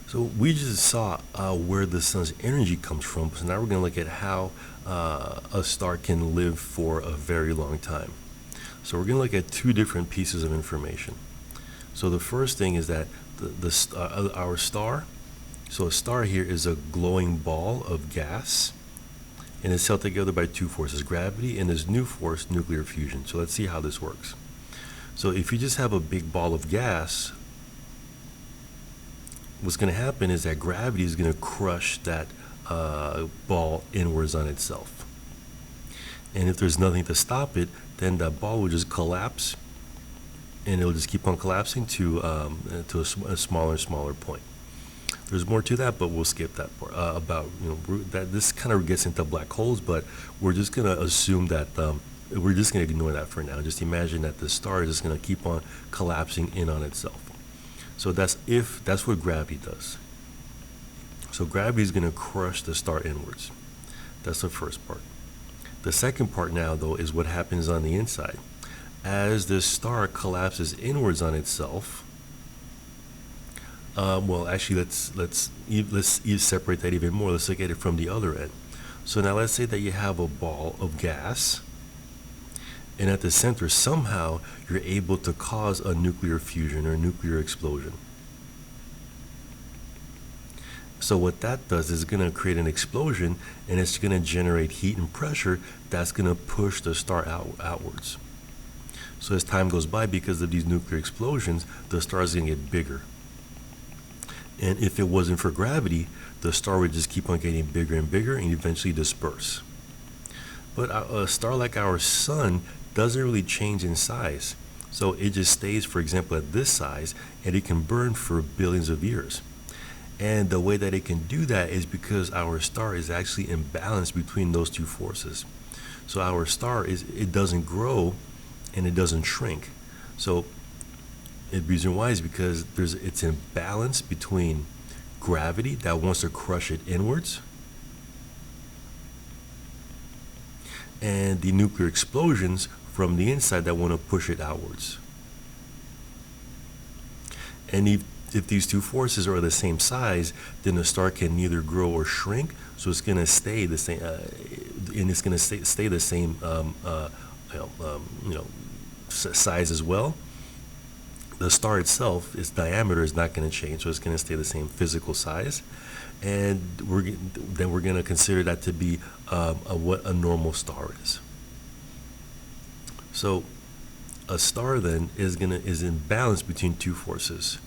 So we just saw where the sun's energy comes from. So now we're going to look at how a star can live for a very long time. So we're going to look at two different pieces of information. So the first thing is that our star, so a star here is a glowing ball of gas, and it's held together by two forces, gravity and this new force, nuclear fusion. So let's see how this works. So if you just have a big ball of gas, what's going to happen is that gravity is going to crush that ball inwards on itself. And if there's nothing to stop it, then that ball will just collapse, and it'll just keep on collapsing to a smaller and smaller point. There's more to that, but we'll skip that part. That this kind of gets into black holes, but we're just going to assume that we're just going to ignore that for now. Just imagine that the star is just going to keep on collapsing in on itself. So that's what gravity does. So gravity is going to crush the star inwards. That's the first part. The second part now, though, is what happens on the inside. As this star collapses inwards on itself, let's separate that even more. Let's look at it from the other end. So now let's say that you have a ball of gas, and at the center somehow you're able to cause a nuclear fusion or nuclear explosion. So what that does is going to create an explosion, and it's going to generate heat and pressure that's going to push the star outwards. So as time goes by, because of these nuclear explosions, the star is going to get bigger. And if it wasn't for gravity, the star would just keep on getting bigger and bigger and eventually disperse. But a star like our sun doesn't really change in size. So it just stays, for example, at this size, and it can burn for billions of years. And the way that it can do that is because our star is actually in balance between those two forces. So our star it doesn't grow and it doesn't shrink. So the reason why is because it's in balance between gravity that wants to crush it inwards and the nuclear explosions from the inside that want to push it outwards. And if these two forces are the same size, then the star can neither grow or shrink. So it's going to stay the same, and it's going to stay the same, size as well. The star itself, its diameter is not going to change, so it's going to stay the same physical size. And we're going to consider that to be what a normal star is. So a star then is in balance between two forces.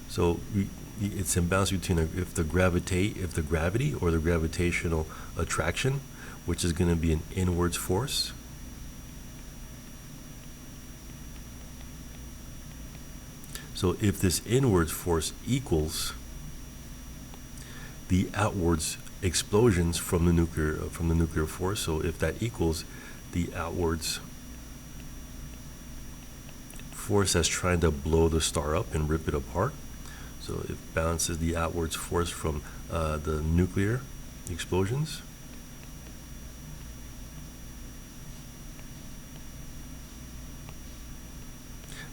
So it's in balance between if the gravity or the gravitational attraction, which is going to be an inwards force, so if this inwards force equals the outwards explosions from the nuclear force, so if that equals the outwards force that's trying to blow the star up and rip it apart, so it balances the outwards force from the nuclear explosions,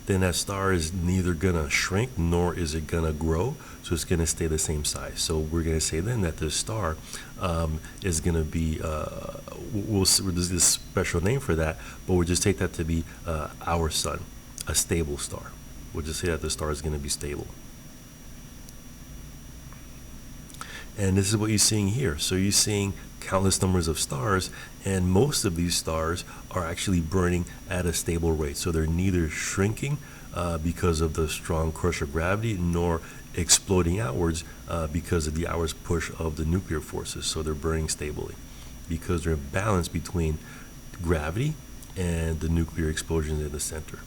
then that star is neither going to shrink nor is it going to grow, so it's going to stay the same size. So we're going to say then that the star is going to be, there's this special name for that, but we'll just take that to be our sun, a stable star. We'll just say that the star is going to be stable. And this is what you're seeing here. So you're seeing countless numbers of stars, and most of these stars are actually burning at a stable rate. So they're neither shrinking because of the strong crush of gravity, nor exploding outwards because of the outwards push of the nuclear forces. So they're burning stably because they're in balance between gravity and the nuclear explosions in the center.